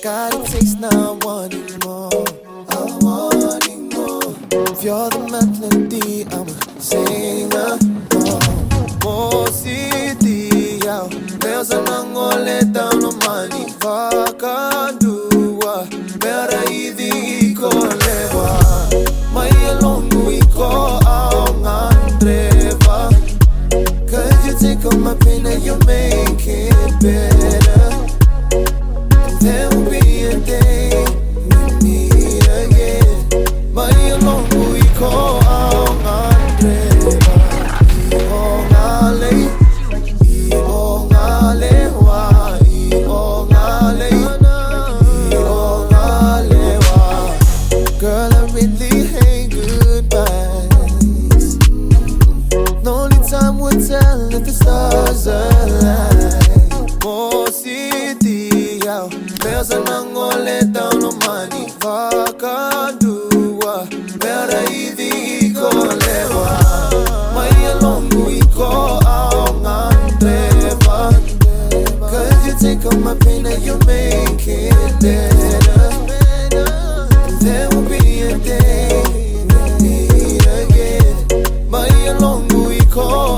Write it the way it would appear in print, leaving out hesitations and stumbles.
got a taste now, I'm wanting more. I'm wanting more. If you're the melody, I'm a singer. Oh, city, yeah. There's an angole down on money. Vakandua, mera hivi iko lewa. Mai alongu iko au ngandreva. Cause you take on my pain and you make it better. And there will be a day we meet again. Mai alongu iko au ngandreva. Io ngale, io ngale wa, io ngale, io ngale wa. Girl, I really hate goodbyes. Only time will tell if the stars align. Oh, city, yeah. There's an angole down on money. Vakandua, mera hivi iko lewa. Mai alongu iko au ngandreva. Cause you take on my pain and you make it better. And there will be a day we meet again. Mai alongu iko